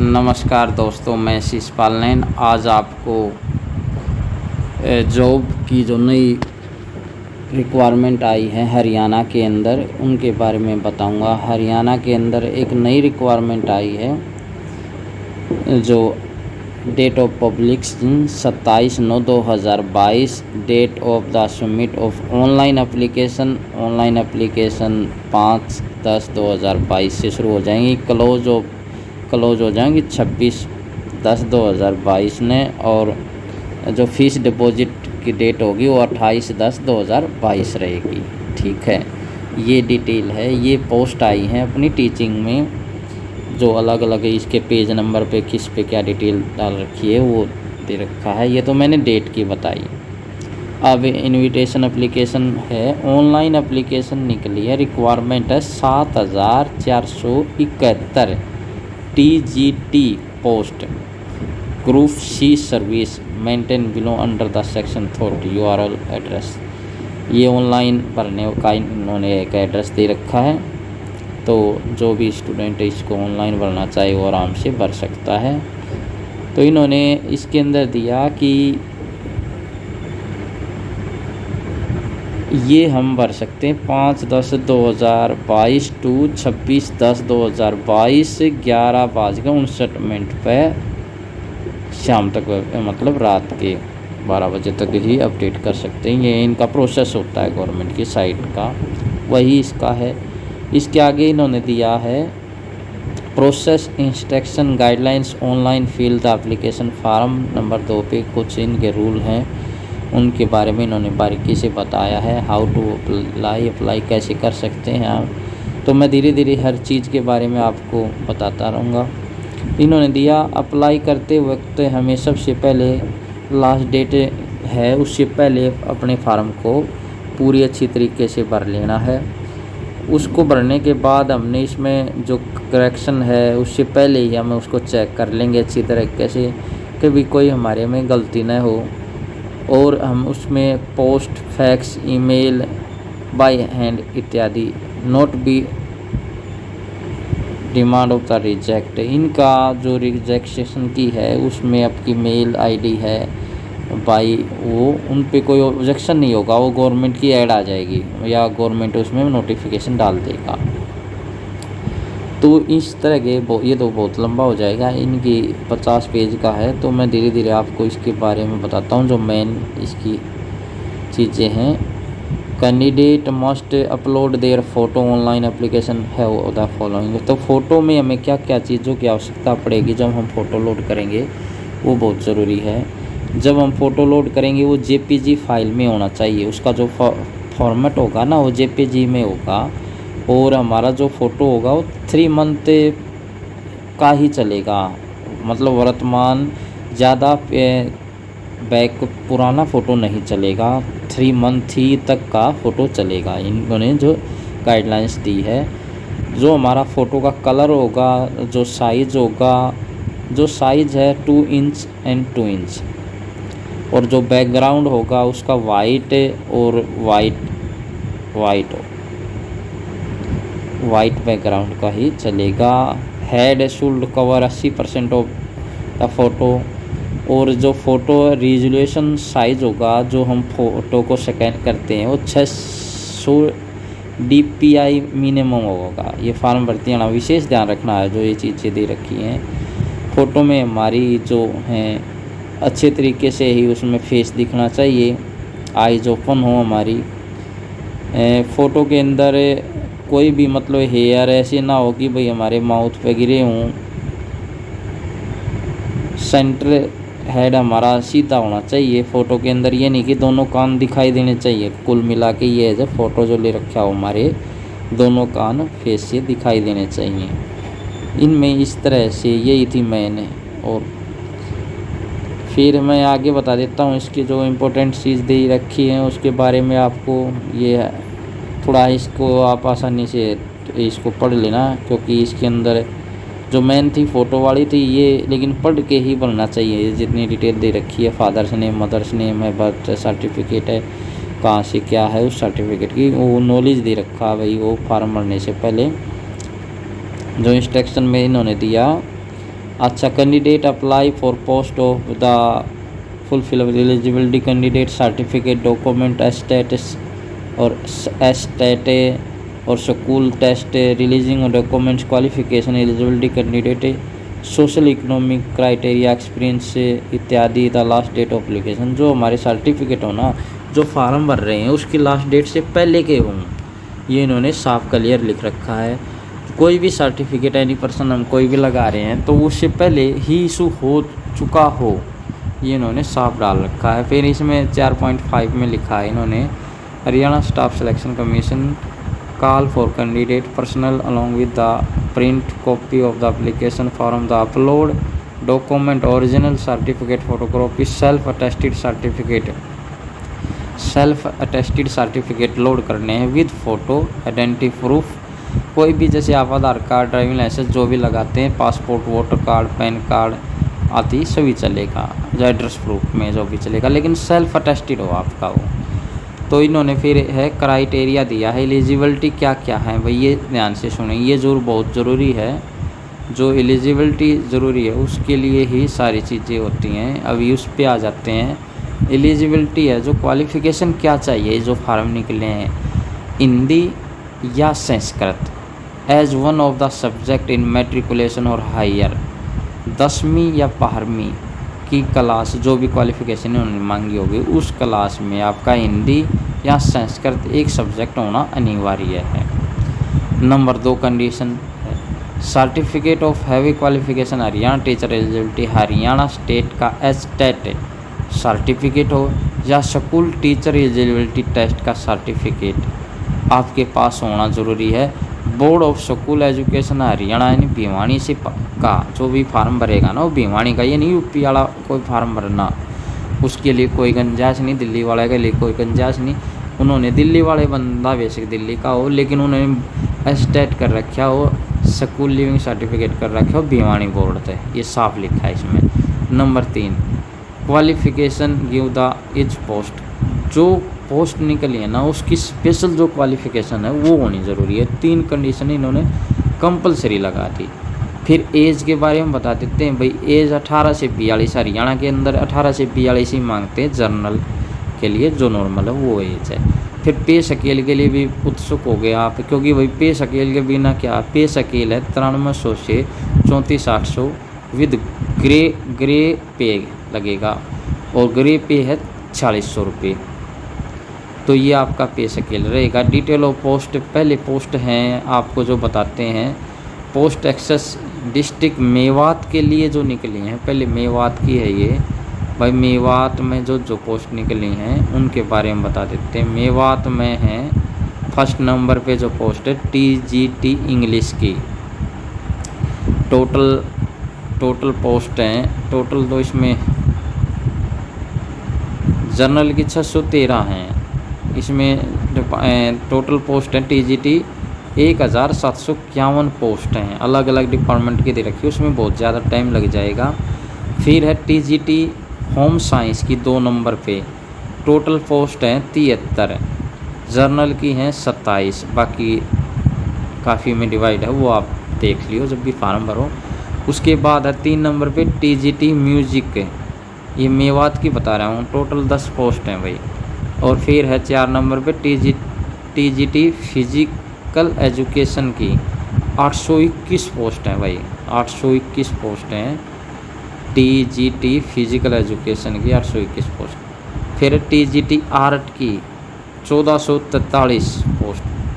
नमस्कार दोस्तों, मैं शिषपाल नैन आज आपको जॉब की जो नई रिक्वायरमेंट आई है हरियाणा के अंदर उनके बारे में बताऊंगा। हरियाणा के अंदर एक नई रिक्वायरमेंट आई है जो date of publication 27/9/2022, date of the submit of online application 5/10/2022 से शुरू हो जाएंगी। क्लोज हो जाएंगी 26/10/2022 ने, और जो फीस डिपॉजिट की डेट होगी वो 28/10/2022 रहेगी। ठीक है, ये डिटेल है। ये पोस्ट आई है अपनी टीचिंग में, जो अलग अलग है इसके पेज नंबर पे किस पे क्या डिटेल डाल रखी है वो दे रखा है। ये तो मैंने डेट की बताई। अब इनविटेशन एप्लीकेशन है, ऑनलाइन एप्लीकेशन निकली है। रिक्वायरमेंट है 7471 TGT post, group C service maintain below under the section 30 URL address. ये ऑनलाइन भरने का इन्होंने एक एड्रेस दे रखा है, तो जो भी स्टूडेंट इसको ऑनलाइन भरना चाहे वो आराम से भर सकता है। तो इन्होंने इसके अंदर दिया कि ये हम भर सकते हैं 5/10/2022 टू 26/10/2022 11:59 पे शाम तक, मतलब रात के 12 बजे तक ही अपडेट कर सकते हैं। ये इनका प्रोसेस होता है गवर्नमेंट की साइट का, वही इसका है। इसके आगे इन्होंने दिया है process instruction guidelines online fill the application form number 2 पे कुछ इनके रूल हैं, उनके बारे में इन्होंने बारीकी से बताया है। हाउ टू अप्लाई कैसे कर सकते हैं आप, तो मैं धीरे धीरे हर चीज़ के बारे में आपको बताता रहूँगा। इन्होंने दिया अप्लाई करते वक्त हमें सबसे पहले लास्ट डेट है उससे पहले अपने फार्म को पूरी अच्छी तरीके से भर लेना है। उसको भरने के बाद हमने इसमें जो करेक्शन है उससे पहले ही हम उसको चेक कर लेंगे अच्छी तरीके से कि भी कोई हमारे में गलती न हो, और हम उसमें post, fax, email, by hand इत्यादि note be demand of the reject. इनका जो रिजेक्शन की है उसमें आपकी मेल आईडी है बाई, वो उन पे कोई ऑब्जेक्शन नहीं होगा, वो गवर्नमेंट की ऐड आ जाएगी या गवर्नमेंट उसमें नोटिफिकेशन डाल देगा। तो इस तरह के ये तो बहुत लंबा हो जाएगा, इनकी 50 पेज का है, तो मैं धीरे धीरे आपको इसके बारे में बताता हूँ। जो मेन इसकी चीज़ें हैं, candidate must upload their photo online application है द फॉलोइंग। तो फ़ोटो में हमें क्या क्या चीज़ों की आवश्यकता पड़ेगी जब हम फ़ोटो लोड करेंगे, वो बहुत ज़रूरी है। जब हम फ़ोटो लोड करेंगे वो JPG फाइल में होना चाहिए, उसका जो फॉर्मेट होगा ना वो JPG में होगा, और हमारा जो फ़ोटो होगा वो 3 मंथ का ही चलेगा, मतलब वर्तमान ज़्यादा बैक पुराना फ़ोटो नहीं चलेगा, 3 मंथ ही तक का फ़ोटो चलेगा। इन्होंने जो गाइडलाइंस दी है, जो हमारा फ़ोटो का कलर होगा, जो साइज़ होगा, जो साइज़ है 2 इंच एंड 2 इंच, और जो बैकग्राउंड होगा उसका वाइट और वाइट बैकग्राउंड का ही चलेगा। Head should cover 80% of the photo, और जो फ़ोटो रिजोल्यूशन साइज़ होगा जो हम फ़ोटो को स्कैन करते हैं वो 600 DPI मिनिमम होगा। ये फार्म भरती है, विशेष ध्यान रखना है, जो ये चीज़ें दे रखी हैं। फ़ोटो में हमारी जो हैं अच्छे तरीके से ही उसमें फेस दिखना चाहिए, आइज़ ओपन हो हमारी। फ़ोटो के अंदर कोई भी मतलब हेयर ऐसे ना हो कि भाई हमारे माउथ पे गिरे हों। सेंटर हेड हमारा सीधा होना चाहिए फ़ोटो के अंदर, ये नहीं कि दोनों कान दिखाई देने चाहिए। कुल मिला के ये है, जब फ़ोटो जो ले रखा हो हमारे दोनों कान फेस से दिखाई देने चाहिए। इनमें इस तरह से यही थी मैंने, और फिर मैं आगे बता देता हूँ इसकी जो इम्पोर्टेंट चीज़ दे रखी है उसके बारे में आपको। ये है थोड़ा, इसको आप आसानी से इसको पढ़ लेना, क्योंकि इसके अंदर जो मेन थी फ़ोटो वाली थी ये, लेकिन पढ़ के ही बनना चाहिए। जितनी डिटेल दे रखी है, फादर्स नेम, मदर्स नेम है, बर्थ सर्टिफिकेट है, कहाँ से क्या है उस सर्टिफिकेट की वो नॉलेज दे रखा है भाई, वो फार्म भरने से पहले। जो इंस्ट्रक्शन में इन्होंने दिया, अच्छा, candidate apply for post of the fulfil eligibility candidate certificate document status और एस्टेटे और school test releasing documents qualification eligibility candidate social economic criteria experience इत्यादि the last date of application. जो हमारे सर्टिफिकेट हो ना, जो फार्म भर रहे हैं उसकी लास्ट डेट से पहले के हों, ये इन्होंने साफ क्लियर लिख रखा है। कोई भी सर्टिफिकेट एनी पर्सन हम कोई भी लगा रहे हैं तो उससे पहले ही इशू हो चुका हो, ये इन्होंने साफ डाल रखा है। फिर इसमें 4.5 में लिखा है इन्होंने, Haryana staff selection commission call for candidate personal along with the print copy of the application form the upload document original certificate photocopy self attested certificate load करने हैं विद फोटो आइडेंटिटी प्रूफ। कोई भी, जैसे आप आधार कार्ड, ड्राइविंग लाइसेंस जो भी लगाते हैं, passport, voter card, pan card आदि सभी चलेगा, जो एड्रेस प्रूफ में जो भी चलेगा, लेकिन सेल्फ अटेस्टेड हो आपका वो। तो इन्होंने फिर है क्राइटेरिया दिया है, एलिजिबिलिटी क्या क्या है भाई, ये ध्यान से सुने, ये जरूर बहुत ज़रूरी है। जो एलिजिबिलिटी ज़रूरी है उसके लिए ही सारी चीज़ें होती हैं। अभी उस पे आ जाते हैं। एलिजिबिलिटी है, जो क्वालिफ़िकेशन क्या चाहिए, जो फार्म निकले हैं, हिंदी या Sanskrit as one of the subject in matriculation और हायर, 10वीं या 12वीं की क्लास, जो भी क्वालिफ़िकेशन उन्होंने मांगी होगी उस क्लास में आपका हिंदी या संस्कृत एक सब्जेक्ट होना अनिवार्य है। नंबर 2 कंडीशन है, certificate of heavy qualification Haryana teacher eligibility, Haryana state का एस्टेट सर्टिफिकेट हो या स्कूल टीचर एलिजिबिलिटी टेस्ट का सर्टिफिकेट आपके पास होना ज़रूरी है। Board of school education Haryana यानी भिवानी से का जो भी फार्म भरेगा ना वो भिवानी का, ये नहीं यूपी वाला कोई फार्म भरना, उसके लिए कोई गुंजाइश नहीं, दिल्ली वाले के लिए कोई गुंजाइश नहीं। उन्होंने दिल्ली वाले बंदा बेसिक दिल्ली का हो, लेकिन उन्होंने एस्टेट कर रखा हो, स्कूल लिविंग सर्टिफिकेट कर रखा हो भिवानी बोर्ड से, ये साफ लिखा है इसमें। Number 3 qualification give the as post, जो पोस्ट निकली है ना उसकी स्पेशल जो क्वालिफिकेशन है वो होनी ज़रूरी है। 3 कंडीशन इन्होंने कंपलसरी लगा दी। फिर एज के बारे में बता देते हैं भाई, एज 18 से 42, हरियाणा के अंदर 18 से 42 ही मांगते हैं जर्नल के लिए, जो नॉर्मल है वो एज है। फिर पे स्केल के लिए भी उत्सुक हो गए आप, क्योंकि भाई पे स्केल के बिना क्या, पे स्केल है 9300 से 3400 विद ग्रे पे लगेगा, और ग्रे पे है 4600 रुपये। तो ये आपका पे स्केल रहेगा। डिटेल ऑफ पोस्ट, पहले पोस्ट हैं आपको जो बताते हैं, पोस्ट एक्सेस डिस्ट्रिक्ट मेवात के लिए जो निकली हैं, पहले मेवात की है ये भाई, मेवात में जो पोस्ट निकली हैं उनके बारे में बता देते हैं। मेवात में है फर्स्ट नंबर पे जो पोस्ट है TGT इंग्लिश की, टोटल पोस्ट हैं, टोटल तो इसमें जर्नल की 613 हैं, इसमें टोटल पोस्ट है TGT 1751 पोस्ट हैं, अलग अलग डिपार्टमेंट की दे रखी है, उसमें बहुत ज़्यादा टाइम लग जाएगा। फिर है TGT होम साइंस की 2 नंबर पे, टोटल पोस्ट हैं 73, जर्नल की हैं 27, बाकी काफ़ी में डिवाइड है, वो आप देख लियो जब भी फार्म भरो। उसके बाद है 3 नंबर पे TGT म्यूजिक, ये मेवात की बता रहा हूँ, टोटल 10 पोस्ट हैं भाई। और फिर है 4 नंबर पे TGT फिजिकल एजुकेशन की 821 पोस्ट हैं भाई, 821 पोस्ट हैं TGT फिजिकल एजुकेशन की 821 पोस्ट। फिर TGT आर्ट की 1443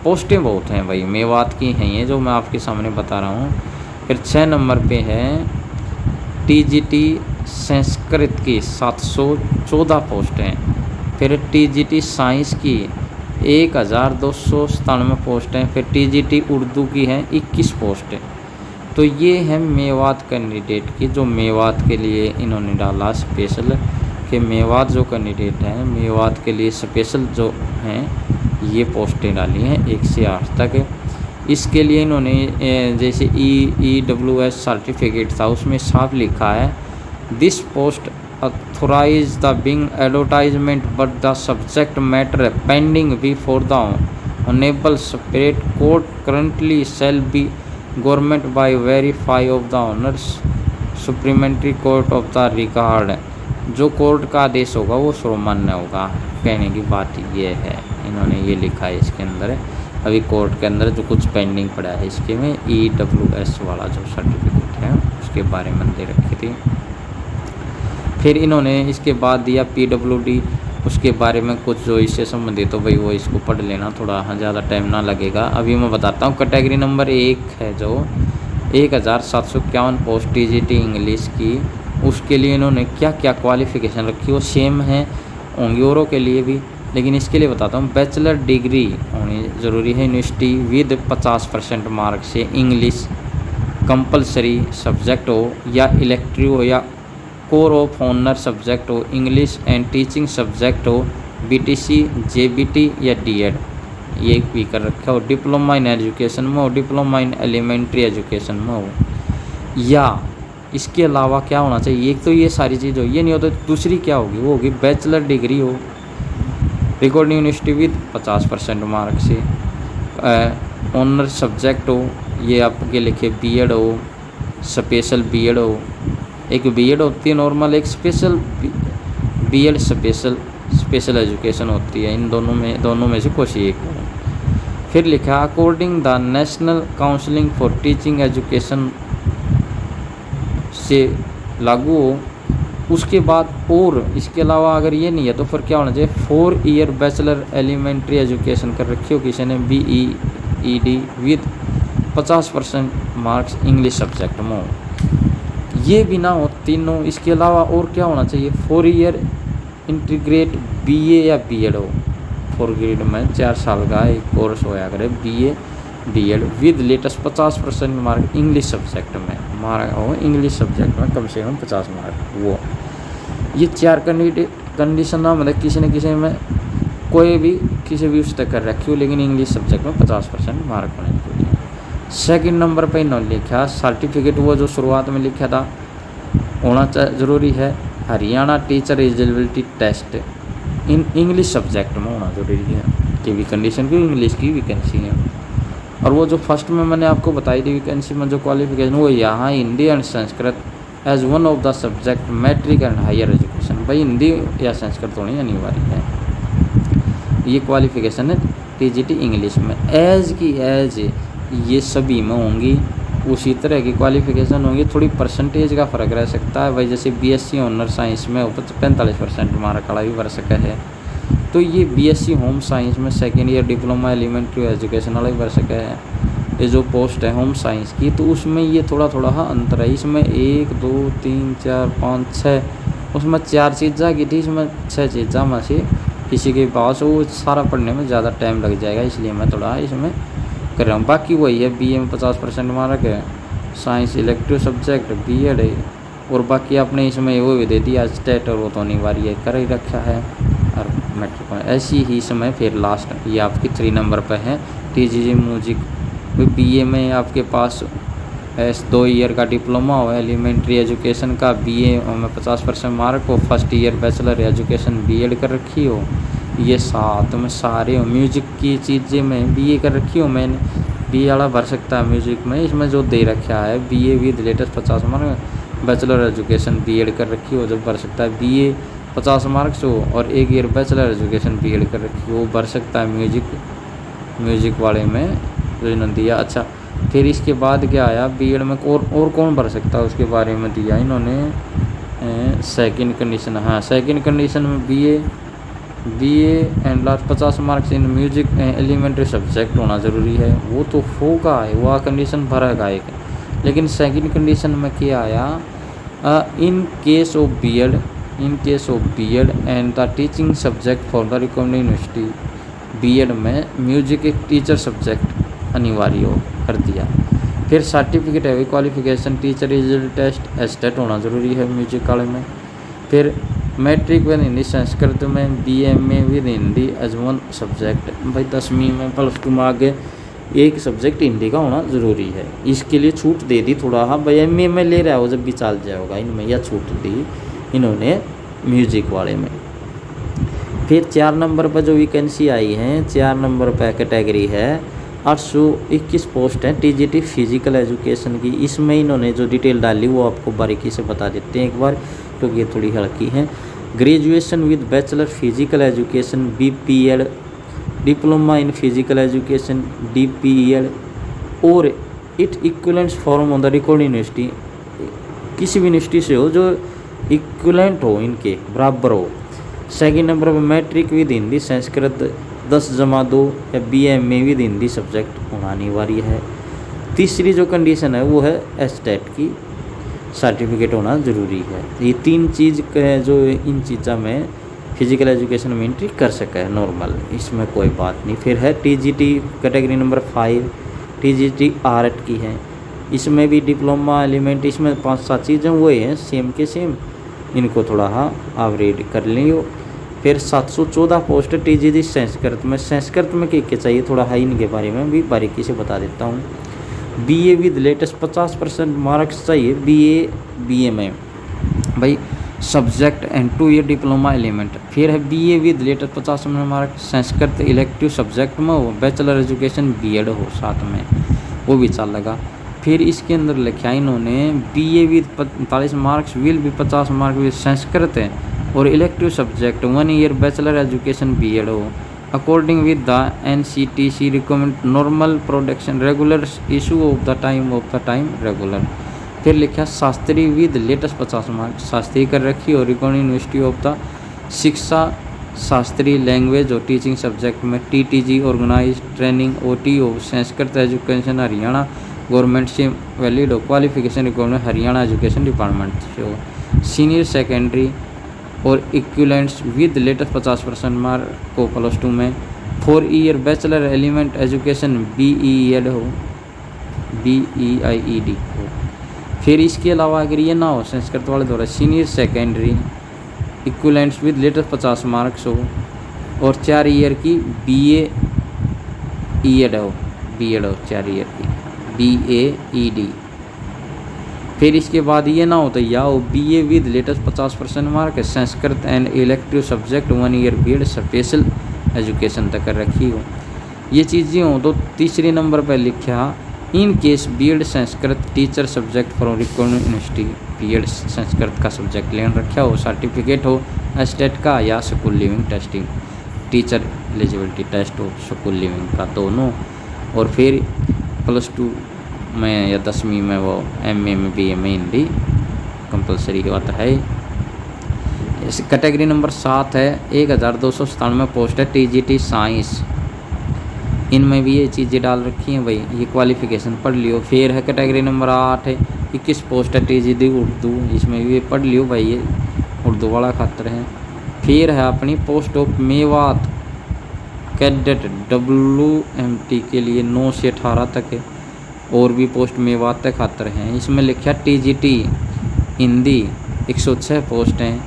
पोस्टें बहुत हैं भाई, मेवात की हैं ये जो मैं आपके सामने बता रहा हूँ। फिर 6 नंबर पे है TGT संस्कृत की 714 पोस्ट हैं। फिर TGT साइंस की 1297 पोस्ट हैं। फिर TGT उर्दू की हैं 21 पोस्ट हैं। तो ये है मेवात कैंडिडेट की, जो मेवात के लिए इन्होंने डाला स्पेशल, कि मेवात जो कैंडिडेट हैं मेवात के लिए स्पेशल जो हैं ये पोस्टें डाली हैं 1 से 8 तक। इसके लिए इन्होंने जैसे EWS सर्टिफिकेट था उसमें साफ लिखा है, this post authorize the being advertisement but the subject matter pending before the honorable separate court currently shall be government by verify of the honors supplementary court of the record, जो court का आदेश होगा वो सर्वमान्य होगा। कहने की बात ये है, इन्होंने ये लिखा है इसके अंदर। अभी कोर्ट के अंदर जो कुछ पेंडिंग पड़ा है इसके में EWS वाला जो सर्टिफिकेट है उसके बारे में दे रखी थी। फिर इन्होंने इसके बाद दिया PWD, उसके बारे में कुछ जो इससे संबंधित हो भाई वो इसको पढ़ लेना, थोड़ा ज़्यादा टाइम ना लगेगा। अभी मैं बताता हूँ। कैटेगरी नंबर 1 है जो 1751 पोस्ट TGT इंग्लिश की, उसके लिए इन्होंने क्या क्या क्वालिफ़िकेशन रखी वो सेम है होंगी औरों के लिए भी, लेकिन इसके लिए बताता हूँ। बैचलर डिग्री होनी ज़रूरी है यूनिवर्सिटी विद 50% मार्क से, इंग्लिश कंपलसरी सब्जेक्ट हो या इलेक्टिव हो या कोर ऑफ ऑनर सब्जेक्ट हो, इंग्लिश एंड टीचिंग सब्जेक्ट हो, BTC JBT या DED ये भी कर रखा हो, डिप्लोमा इन एजुकेशन में हो, डिप्लोमा इन एलिमेंट्री एजुकेशन में हो, या इसके अलावा क्या होना चाहिए। एक तो ये सारी चीज़ हो, ये नहीं हो तो दूसरी क्या होगी, वो होगी बैचलर डिग्री हो रिकॉर्डिंग यूनिवर्सिटी विद 50% मार्क से, ऑनर सब्जेक्ट हो, ये आपके लिखे BEd हो, स्पेशल BEd हो, एक BEd होती है नॉर्मल, एक स्पेशल BEd स्पेशल एजुकेशन होती है, इन दोनों में से कुछ एक हो। फिर लिखा according the national counselling for teaching education से लागू हो। उसके बाद और इसके अलावा अगर ये नहीं है तो फिर क्या होना चाहिए, 4 ईयर बैचलर एलिमेंट्री एजुकेशन कर रखी हो किसी ने BEd with 50% marks English subject में हो, ये भी ना हो तीनों। इसके अलावा और क्या होना चाहिए, 4 ईयर इंटीग्रेट BA या BEd हो, 4 ग्रेड में 4 साल का एक कोर्स होया करे BA BEd with latest 50% mark English subject में, मार्क हो इंग्लिश सब्जेक्ट में कम से कम 50 मार्क वो। ये 4 कंडीशन ना मतलब किसी न किसी में कोई भी किसी भी उस तक कर रखी हो, लेकिन इंग्लिश सब्जेक्ट में 50% मार्क होने चाहिए। सेकंड नंबर पे इन्होंने लिखा सर्टिफिकेट, वो जो शुरुआत में लिखा था होना ज़रूरी है, Haryana teacher eligibility test in English subject में होना ज़रूरी है, कि भी कंडीशन की इंग्लिश की वैकेंसी है। और वो जो फर्स्ट में मैंने आपको बताई थी वैकेंसी में जो क्वालिफिकेशन, वो यहाँ Hindi and Sanskrit as one of the subject matric and higher education, भाई हिंदी या संस्कृत होनी अनिवार्य है, ये क्वालिफिकेशन है TGT इंग्लिश में। एज की एज ये सभी में होंगी, उसी तरह की क्वालिफिकेशन होंगी, थोड़ी परसेंटेज का फ़र्क रह सकता है भाई, जैसे BSc ऑनर साइंस में 45% मार्क वाला भी भर सका है, तो ये BSc होम साइंस में second year diploma elementary education वाला भी भर सका है। ये जो पोस्ट है होम साइंस की, तो उसमें ये थोड़ा थोड़ा अंतर है, इसमें 1 2 3 4 5 6 उसमें 4 चीज़ा की थी, इसमें 6 चीज़ा में से किसी के पास वो सारा पढ़ने में ज़्यादा टाइम लग जाएगा, इसलिए मैं थोड़ा इसमें कर रहा हूँ। बाकी वही है, BA में 50% मार्क है, साइंस इलेक्टिव सब्जेक्ट BEd है, और बाकी आपने इसमें वो भी दे दिया स्टेट, और वो तो अनिवार्य कर ही रखा है, और मैट्रिक में ऐसी ही समय। फिर लास्ट ये आपकी 3 नंबर पर है TGT म्यूजिक, BA में आपके पास 2 ईयर का डिप्लोमा हो एलिमेंट्री एजुकेशन का, BA में 50% मार्क हो, first year bachelor education BEd कर रखी हो, ये साथ में सारे म्यूजिक की चीज़ें में BA कर रखी हो, मैंने BA वाला भर सकता है म्यूजिक में, इसमें जो दे रखा है BA with latest 50 mark, bachelor education BEd कर रखी हो जब भर सकता है, BA 50 मार्क्स हो और 1 ईयर बैचलर एजुकेशन BEd कर रखी हो, भर सकता है म्यूजिक वाले में जो इन्होंने दिया। अच्छा, फिर इसके बाद क्या आया BEd में और कौन भर सकता है उसके बारे में दिया इन्होंने सेकंड कंडीशन। हाँ, सेकंड कंडीशन में BA and last 50 marks in music elementary subject होना ज़रूरी है, वो तो होगा है, वो कंडीशन भरेगा एक। लेकिन सेकंड कंडीशन में क्या आया, in case of BEd and the teaching subject for the recognised university, BEd में म्यूजिक एक टीचर सब्जेक्ट अनिवार्य हो कर दिया। फिर सर्टिफिकेट है qualification teacher eligibility test state होना ज़रूरी है म्यूजिक वाले में। फिर मैट्रिक विद हिंदी संस्कृत में, BMA with Hindi as one subject, भाई 10वीं में +2 में आगे एक सब्जेक्ट हिंदी का होना ज़रूरी है, इसके लिए छूट दे दी थोड़ा। हाँ भाई MA में ले रहा हो जब भी चल जाएगा, इनमें यह छूट दी इन्होंने म्यूजिक वाले में। फिर 4 नंबर पर जो वैकेंसी आई है, 4 नंबर पर कैटेगरी है 821 पोस्ट है टीजीटी फिजिकल एजुकेशन की। इसमें इन्होंने जो डिटेल डाली वो आपको बारीकी से बता देते हैं एक बार, क्योंकि ये थोड़ी हल्की है। Graduation with bachelor physical education BPEd, diploma in physical education DPEd और it equivalent form on the record university, किसी भी यूनिवर्सिटी से हो जो इक्विवेलेंट हो, इनके बराबर हो। सेकेंड नंबर पर मैट्रिक विद हिंदी संस्कृत 10+2 या BA विद हिंदी सब्जेक्ट होना अनिवार्य है। तीसरी जो कंडीशन है वो है एस्टेट की सर्टिफिकेट होना ज़रूरी है। ये 3 चीज़ जो इन चीज़ों में फिजिकल एजुकेशन में एंट्री कर सका है नॉर्मल, इसमें कोई बात नहीं। फिर है TGT category number 5 TGT art की है, इसमें भी डिप्लोमा एलिमेंट, इसमें 5-7 चीज़ें वही हैं सेम के सेम, इनको थोड़ा आप रीड कर लियो। फिर 714 पोस्ट TGT संस्कृत में, संस्कृत में क्या चाहिए थोड़ा है, इनके बारे में भी बारीकी से बता देता हूँ। BA विद लेटेस्ट 50% मार्क्स चाहिए BA में भाई subject and 2 year diploma element. फिर है BA with latest 50% marks Sanskrit elective subject में हो, बैचलर एजुकेशन BEd हो साथ में, वो भी चलेगा। फिर इसके अंदर लिखा इन्होंने BA विद 45 मार्क्स विल भी 50 मार्क्स विद संस्कृत है और elective subject 1 year bachelor education BEd हो, according with the NCTC recommend normal production regular issue of the time regular. फिर लिखा Shastri with latest 50 marks Shastri कर रखी और record university of the Shiksha Shastri language और टीचिंग सब्जेक्ट में TTG organise training OT of Sanskrit education Haryana government से valid हो, qualification requirement Haryana education department से हो। सीनियर सेकेंडरी और इक्विवेलेंट्स विद लेटेस्ट 50% मार्क को +2 में 4 year bachelor element education BEd हो, BEIED हो। फिर इसके अलावा अगर ये ना हो संस्कृत वाले द्वारा senior secondary equivalents with latest 50 marks हो और 4 ईयर की BEd हो 4 ईयर की BAED। फिर इसके बाद ये ना हो तो या हो BA with latest 50% mark Sanskrit and elective subject 1 year BEd special education तक कर रखी हो। ये चीज़ें हो तो तीसरे नंबर पर लिखा in case BEd Sanskrit teacher subject from record university, BEd Sanskrit का सब्जेक्ट लेन रखा हो, सर्टिफिकेट हो एस्टेट का या school leaving testing teacher eligibility test हो स्कूल लिविंग का दोनों। और फिर +2 में या 10वीं में वो MA में BA में हिंदी कंपलसरी होता है। इस कैटेगरी नंबर 7 है 1297 पोस्ट है TGT साइंस, इनमें भी ये चीज़ें डाल रखी हैं भाई, ये क्वालिफिकेशन पढ़ लियो। फिर है कैटेगरी नंबर 8 है 21 पोस्ट है TGT उर्दू, इसमें भी ये पढ़ लियो भाई, ये उर्दू वाला खातर है। फिर है अपनी post of Mewat cadet WMT के लिए 9 से 18 तक है, और भी पोस्ट मेवात तक खातर हैं। इसमें लिखा TGT हिंदी 106 पोस्ट हैं,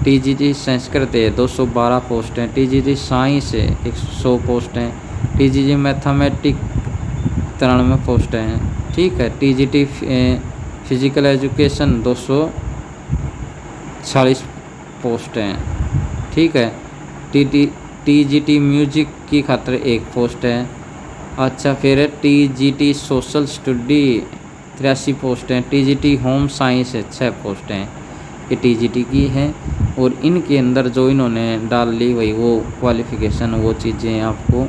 TGT संस्कृत है 212 पोस्ट हैं, TGT साइंस है 100 पोस्ट हैं, TGT मैथमेटिक 93 पोस्ट हैं, ठीक है। TGT फिजिकल एजुकेशन 240 पोस्ट हैं, ठीक है। TGT म्यूजिक की खातर 1 पोस्ट है। अच्छा फिर है TGT सोशल स्टडी 83 पोस्ट हैं, TGT होम साइंस है 6 पोस्ट हैं, ये TGT की हैं। और इनके अंदर जो इन्होंने डाल ली वही वो क्वालिफ़िकेशन वो चीज़ें आपको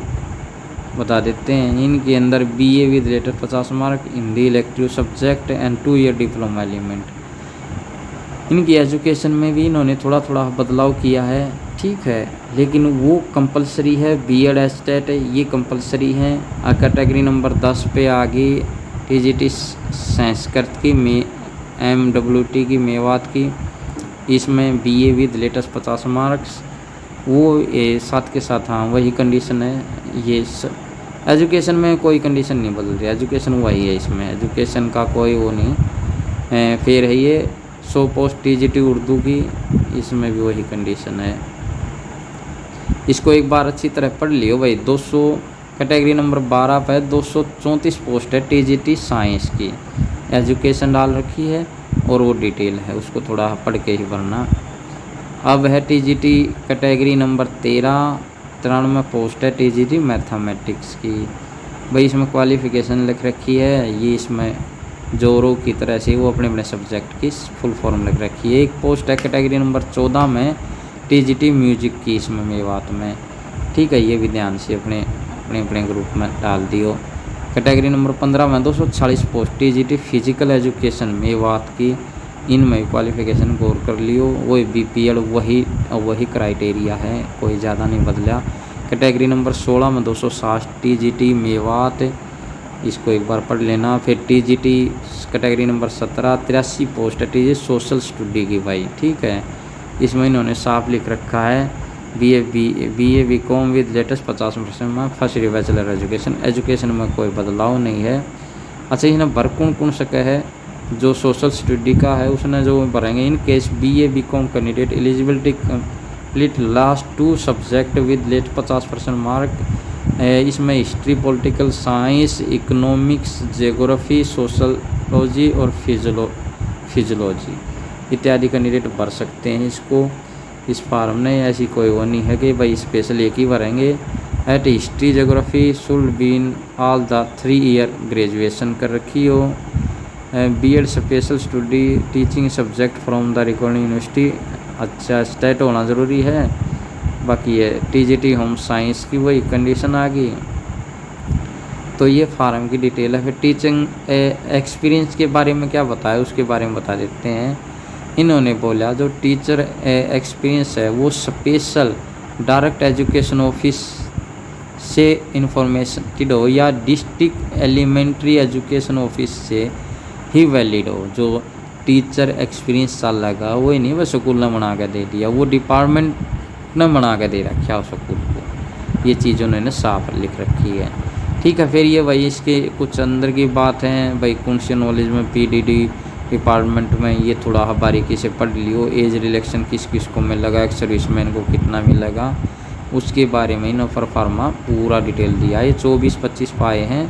बता देते हैं। इनके अंदर BA with latest 50 mark Hindi elective subject and 2 year diploma element. इनकी एजुकेशन में भी इन्होंने थोड़ा थोड़ा बदलाव किया है, ठीक है, लेकिन वो कंपलसरी है। BEd एस्टेट ये कंपलसरी है। कैटेगरी नंबर 10 पे आगे TGT संस्कृत की MWT की मेवात की, इसमें BA विद लेटेस्ट 50 मार्क्स वो साथ के साथ हाँ वही कंडीशन है। ये एजुकेशन में कोई कंडीशन नहीं बदल रही, एजुकेशन वही है, इसमें एजुकेशन का कोई वो नहीं। फिर है ये 100 पोस्ट TGT उर्दू की, इसमें भी वही कंडीशन है। इसको एक बार अच्छी तरह पढ़ लियो भाई। 200 कैटेगरी नंबर 12 पर 234 पोस्ट है TGT साइंस की, एजुकेशन डाल रखी है और वो डिटेल है, उसको थोड़ा पढ़ के ही भरना। अब है TGT कैटेगरी नंबर 13 93 पोस्ट है TGT मैथमेटिक्स की, भाई इसमें क्वालिफ़िकेशन लिख रखी है, ये इसमें जोरों की तरह से वो अपने अपने सब्जेक्ट की फुल फॉर्म लिख रखी है। एक पोस्ट है कैटेगरी नंबर 14 में टीजीटी म्यूजिक की, इसमें मेवात में, ठीक है, ये भी ध्यान से अपने अपने अपने ग्रुप में डाल दियो। कैटेगरी नंबर 15 में 240 post TGT physical education Mewat की, इनमें क्वालिफ़िकेशन गौर कर लियो। वही बीपीएल वही क्राइटेरिया है, कोई ज़्यादा नहीं बदला। कैटेगरी नंबर 16 में 260 टीजीटी मेवात, इसको एक बार पढ़ लेना। फिर टीजीटी कैटेगरी नंबर 17 83 पोस्ट है टीजी सोशल स्टडी की भाई, ठीक है, इसमें इन्होंने साफ लिख रखा है बीए बीकॉम विद लेटेस्ट 50% में फर्स्ट ईयर बैचलर एजुकेशन में कोई बदलाव नहीं है। अच्छा, इसने भर कौन सके है, जो सोशल स्टडी का है उसने जो भरेंगे, in case BA BCom candidate eligibility complete last 2 subject with let 50% mark, इसमें history political science economics geography sociology और फिजियोलॉजी इत्यादि कैंडिडेट भर सकते हैं इसको। इस फार्म में ऐसी कोई वो नहीं है कि भाई स्पेशल एक ही भरेंगे। At history geography should been all the 3 year graduation कर रखी हो। BEd special study teaching subject from the recording university, अच्छा स्टेट होना ज़रूरी है। बाकी ये टीजीटी होम साइंस की वही कंडीशन आ गई। तो ये फार्म की डिटेल है। फिर टीचिंग एक्सपीरियंस के बारे में क्या बताया उसके बारे में बता देते हैं। इन्होंने बोला जो टीचर एक्सपीरियंस है वो स्पेशल डायरेक्ट एजुकेशन ऑफिस से इंफॉर्मेशन हो या डिस्ट्रिक्ट एलिमेंट्री एजुकेशन ऑफिस से ही वैलिड हो। जो टीचर एक्सपीरियंस साल लगा वही नहीं वह स्कूल ने बना के दे दिया, वो डिपार्टमेंट ने बना के दे रखा उस स्कूल को, ये चीज़ उन्होंने साफ लिख रखी है, ठीक है। फिर ये भाई इसके कुछ अंदर की बात है भाई, कौन सी नॉलेज में पीडीडी डिपार्टमेंट में ये थोड़ा बारीकी से पढ़ लियो। एज रिलेक्शन किस किस को मिलेगा, एक सर्विसमैन को कितना मिलेगा, उसके बारे में इन फार्मा पूरा डिटेल दिया है। 24-25 पाए हैं,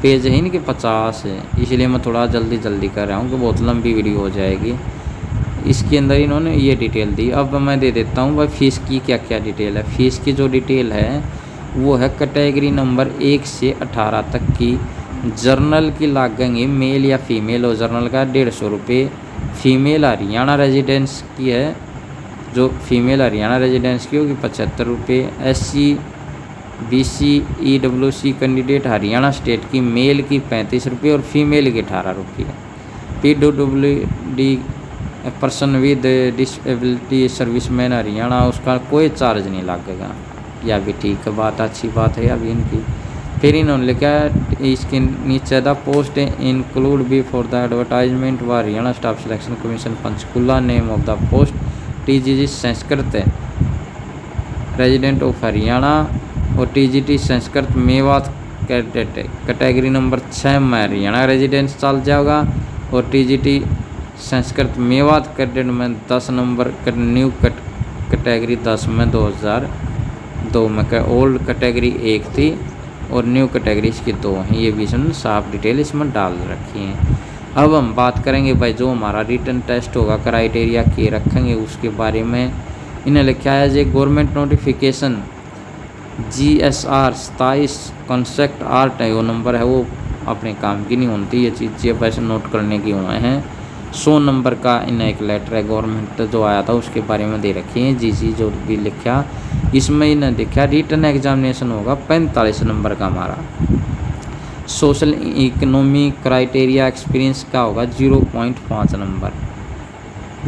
पेज है इनके 50 है, इसलिए मैं थोड़ा जल्दी कर रहा हूँ कि बहुत लंबी वीडियो हो जाएगी। इसके अंदर इन्होंने ये डिटेल दी। अब मैं दे देता हूँ भाई फीस की क्या क्या डिटेल है। फीस की जो डिटेल है वो है कैटेगरी नंबर 1 से 18 तक की जर्नल की लागेंगे, मेल या फीमेल हो जर्नल का 150 रुपये। फीमेल हरियाणा रेजिडेंस की है, जो फीमेल हरियाणा रेजिडेंस की होगी 75 रुपये। SC BC EWC candidate Haryana state की मेल की 35 रुपये और फीमेल की 18 रुपये। PWD person with disability serviceman Haryana, उसका कोई चार्ज नहीं लगेगा, या भी ठीक है, बात अच्छी बात है अभी इनकी। फिर इन्होंने लिखा है इसके नीचे the post include be for the advertisement व Haryana staff selection commission Panchkula. Name of the post TGT Sanskrit resident of Haryana और TGT Sanskrit Mewat cadet category number 6 में हरियाणा रेजिडेंस चल जाएगा और TGT संस्कृत मेवात कैडेट में 10 नंबर न्यू कैटेगरी 10 में 2002 में का ओल्ड कैटेगरी 1 थी और न्यू कैटेगरी इसकी 2 हैं। ये भी इसमें साफ डिटेल इसमें डाल रखी हैं। अब हम बात करेंगे भाई जो हमारा रिटन टेस्ट होगा क्राइटेरिया के रखेंगे उसके बारे में। इन्हें लिखा है जो government notification GSR 27 concept art है वो नंबर है, वो अपने काम की नहीं होती, ये चीज़ वैसे नोट करने की हुए हैं। 100 नंबर का इन्हें एक लेटर है गवर्नमेंट जो आया था उसके बारे में दे रखी है। GC जो भी लिखा इसमें इन्हें देखा रिटन एग्जामिनेशन होगा 45 नंबर का हमारा। सोशल इकोनॉमी क्राइटेरिया एक्सपीरियंस का होगा 0.5 नंबर।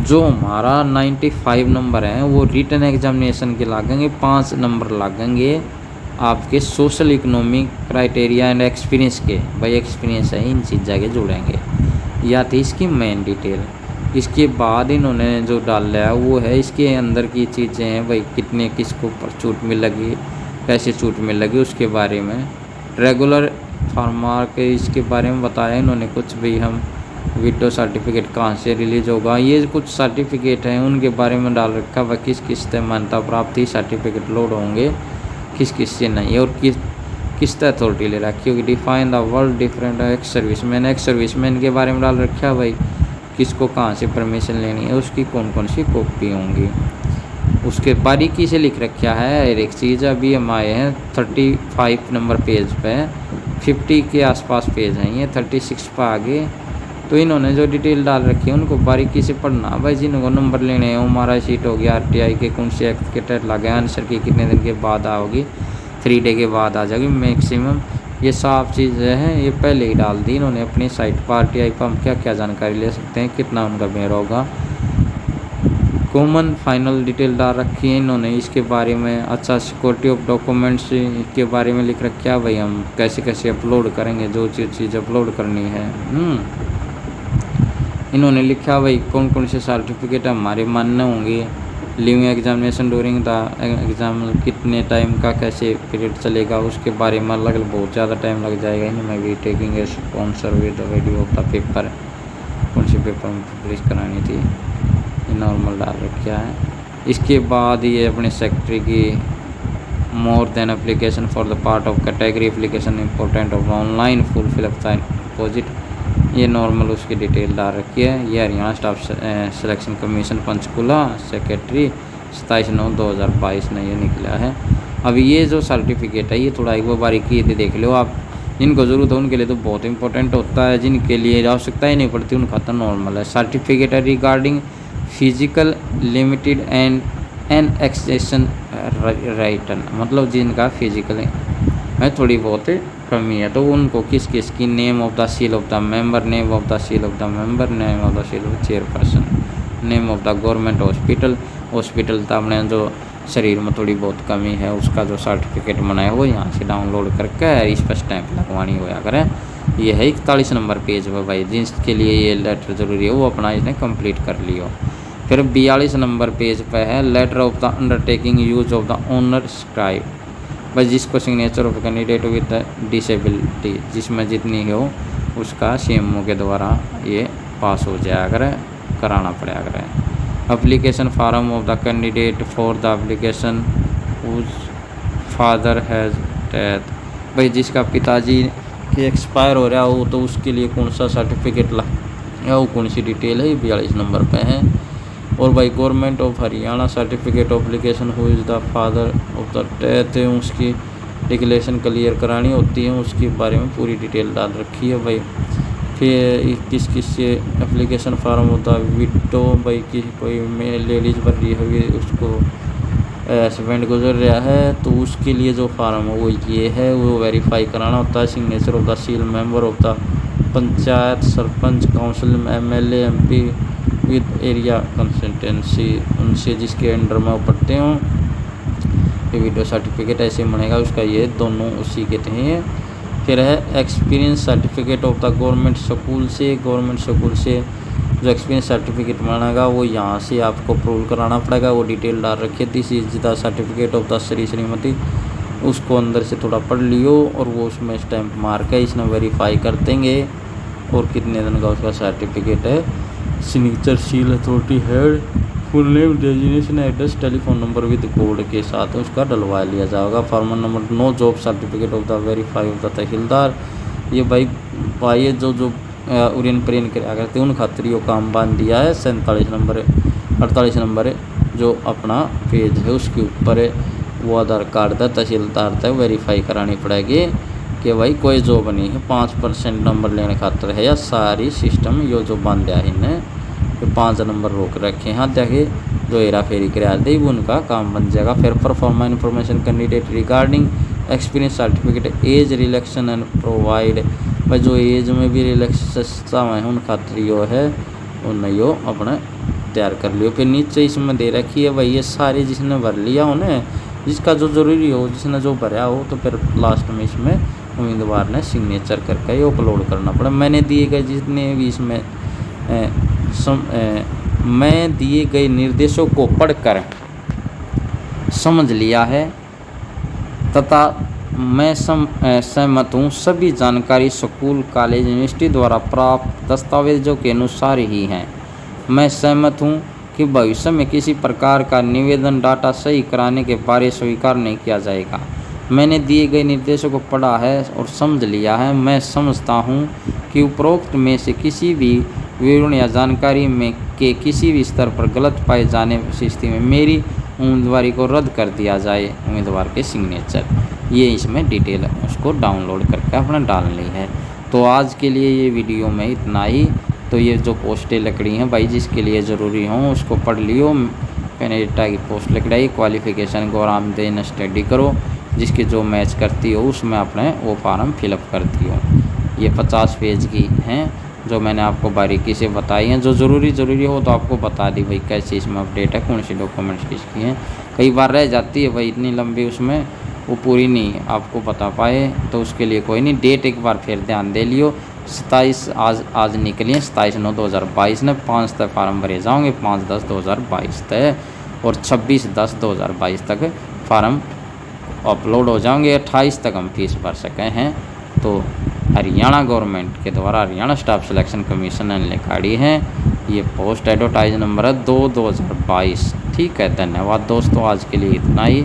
जो हमारा 95 नंबर है वो रिटन एग्जामिनेशन के लागेंगे, 5 नंबर लागेंगे आपके social economy criteria and experience के। भाई एक्सपीरियंस है इन चीज़ के जुड़ेंगे, या थी इसकी मेन डिटेल। इसके बाद इन्होंने जो डाला है वो है इसके अंदर की चीज़ें हैं भाई, कितने किसको छूट मिलेगी, कैसे छूट मिलेगी उसके बारे में। रेगुलर फार्मा के इसके बारे में बताया इन्होंने कुछ भी, हम विडो सर्टिफिकेट कहाँ से रिलीज होगा, ये कुछ सर्टिफिकेट हैं उनके बारे में डाल रखा है। किस किस से मान्यता प्राप्ति सर्टिफिकेट लोड होंगे, किस किस से नहीं, और किस अथॉरिटी ले रखी होगी। Define the world different ex serviceman के बारे में डाल रखा है भाई, किसको कहाँ से परमिशन लेनी है, उसकी कौन कौन सी कॉपी होंगी। उसके बारीकी से लिख रखा है हर एक चीज़। अभी हम आए हैं 35 नंबर पेज पे, 50 के आसपास पेज हैं ये, 36 पर आगे। तो इन्होंने जो डिटेल डाल रखी है उनको बारीकी से पढ़ना भाई। जिनको नंबर लेने हैं, हमारा शीट हो गया, RTI के कौन से एक्ट के तहत लगे, आंसर की कितने दिन के बाद आओगी, 3 डे के बाद आ जाएगी मैक्सिमम। ये साफ चीज़ें हैं, ये पहले ही डाल दी इन्होंने अपनी साइट पर। RTI पर हम क्या क्या जानकारी ले सकते हैं, कितना उनका बेर होगा। कॉमन फाइनल डिटेल डाल रखी है इन्होंने इसके बारे में। अच्छा, सिक्योरिटी ऑफ डॉक्यूमेंट्स के बारे में लिख रखा है भाई, हम कैसे कैसे अपलोड करेंगे, जो चीज़ अपलोड करनी है। इन्होंने लिखा भाई कौन कौन से सर्टिफिकेट हमारे मान्य होंगे, living examination during the exam कितने टाइम का कैसे पीरियड चलेगा, उसके बारे में अलग अलग बहुत ज़्यादा टाइम लग जाएगा। इनमें भी taking a sponsor with video of the paper, कौन से पेपर में पब्लिश करानी थी, ये नॉर्मल डाल रखा है। इसके बाद ये अपने सेक्रेटरी की more than application for the part of category application important of online fulfil of the deposit, ये नॉर्मल उसकी डिटेल डाल रखी है। ये Haryana staff selection commission Panchkula secretary 27/9/2022 ने ये निकला है। अब ये जो सर्टिफिकेट है ये थोड़ा एक बार बारीकी से देख लो आप, जिनको ज़रूरत है उनके लिए तो बहुत इंपॉर्टेंट होता है, जिनके लिए आवश्यकता ही नहीं पड़ती उनका तो नॉर्मल है। सर्टिफिकेट है regarding physical limited and an accession written, मतलब जिनका फिजिकल है थोड़ी बहुत कमी है तो उनको किस किस की name of the seal of the member, name of the seal of the member, name of the seal of chairperson, name of the government hospital था अपने जो शरीर में थोड़ी बहुत कमी है उसका जो सर्टिफिकेट बनाया वो यहाँ से डाउनलोड करके इस पर स्टैंप लगवानी होया करें। ये है 41 नंबर पेज पर भाई, जिसके लिए ये लेटर ज़रूरी है वो अपना इसने कंप्लीट कर लियो। फिर 42 नंबर पेज पर है letter of the undertaking use of the owner scribe, बस जिसको signature of candidate with disability जिसमें जितनी हो उसका CMO के द्वारा ये पास हो जाया करे, कराना पड़ा करे। Application form of the candidate for the application whose father has death, भाई जिसका पिताजी के एक्सपायर हो रहा हो तो उसके लिए कौन सा सर्टिफिकेट या वो कौन सी डिटेल है, 42 नंबर पे है। और भाई government of Haryana certificate application who is the father of the death है, उसकी डिक्लेरेशन क्लियर करानी होती है, उसके बारे में पूरी डिटेल डाल रखी है भाई। फिर किस किस एप्लीकेशन फार्म होता है विडो, भाई की कोई लेडीज़ भर रही है उसको हस्बैंड गुजर रहा है तो उसके लिए जो फार्म है वो ये है, वो वेरीफाई कराना होता है। Signature of the seal member of the panchayat sarpanch council MLA MP with area consultancy, उनसे जिसके अंडर में वो पढ़ते हों ये वीडियो सर्टिफिकेट ऐसे बनेगा उसका, ये दोनों उसी के थे। फिर है experience certificate of the government school से, गवर्नमेंट स्कूल से जो एक्सपीरियंस सर्टिफिकेट बनेगा वो यहाँ से आपको अप्रूवल कराना पड़ेगा, वो डिटेल डाल रखी है। This is the certificate of the Shrimati, उसको अंदर से थोड़ा पढ़ लियो और वो उसमें स्टैंप मार के इसमें वेरीफाई कर देंगे और कितने दिन का उसका सर्टिफिकेट है। Signature seal authority head, full name designation address telephone number with code के साथ उसका डलवा लिया जाएगा। Farmer number 9 job certificate of the verify of the tehsildar, ये भाई जो उरियन प्रेन कराया करते उन खातिर ये काम बांध दिया है। 48 नंबर जो अपना पेज है उसके ऊपर वो आधार कार्ड है तहसीलदार तक वेरीफाई करानी पड़ेगी कि भाई कोई जॉब नहीं है, 5% नंबर लेने खातर है या सारी सिस्टम यो जो बांध दिया है इन्हें, तो 5 नंबर रोक रखे हैं देखिए जो हेरा फेरी करा दे वो उनका काम बन जाएगा। फिर proforma information candidate regarding experience certificate age relaxation and provide, भाई जो एज में भी रिलैक्सता है उन खातिर यो है उन्हें यो अपना तैयार कर लियो। फिर नीचे इसमें दे रखी है भाई ये सारे जिसने भर लिया उन्हें जिसका जो ज़रूरी हो जिसने जो भरा हो तो फिर लास्ट में इसमें उम्मीदवार ने सिग्नेचर करके ये अपलोड करना पड़ा। मैंने दिए गए जितने भी इसमें मैं दिए गए निर्देशों को पढ़कर समझ लिया है तथा मैं सहमत हूँ सभी जानकारी स्कूल कॉलेज यूनिवर्सिटी द्वारा प्राप्त दस्तावेजों के अनुसार ही हैं। मैं सहमत हूँ कि भविष्य में किसी प्रकार का निवेदन डाटा सही कराने के बारे स्वीकार नहीं किया जाएगा। मैंने दिए गए निर्देशों को पढ़ा है और समझ लिया है। मैं समझता हूँ कि उपरोक्त में से किसी भी विवरण या जानकारी में के किसी भी स्तर पर गलत पाए जाने की स्थिति में मेरी उम्मीदवारी को रद्द कर दिया जाए, उम्मीदवार के सिग्नेचर, ये इसमें डिटेल उसको डाउनलोड करके अपना डालनी है। तो आज के लिए ये वीडियो में इतना ही। तो ये जो पोस्टें लकड़ी हैं भाई, जिसके लिए ज़रूरी हों उसको पढ़ लियो। कैनेडा की पोस्ट लकड़ी, क्वालिफ़िकेशन को आराम देना स्टडी करो, जिसकी जो मैच करती हो उसमें अपने वो फार्म फिलअप करती हो। ये 50 पेज की हैं जो मैंने आपको बारीकी से बताई हैं। जो ज़रूरी हो तो आपको बता दी भाई कैसे इसमें अपडेट है, कौन सी डॉक्यूमेंट्स किसकी हैं। कई बार रह जाती है भाई इतनी लंबी, उसमें वो पूरी नहीं आपको बता पाए, तो उसके लिए कोई नहीं, डेट एक बार फिर ध्यान दे लियो। 27 आज निकली है, 27/9/2022 ने 5 तक फार्म भरे जाओगे, 5/10/2022 तक, और 26/10/2022 तक फार्म अपलोड हो जाएंगे। 28 तक हम फीस भर सके हैं। तो हरियाणा गवर्नमेंट के द्वारा हरियाणा स्टाफ सिलेक्शन कमीशन ने निकाली है। ये पोस्ट एडवर्टाइज नंबर है 2/2022। ठीक है, धन्यवाद दोस्तों, आज के लिए इतना ही।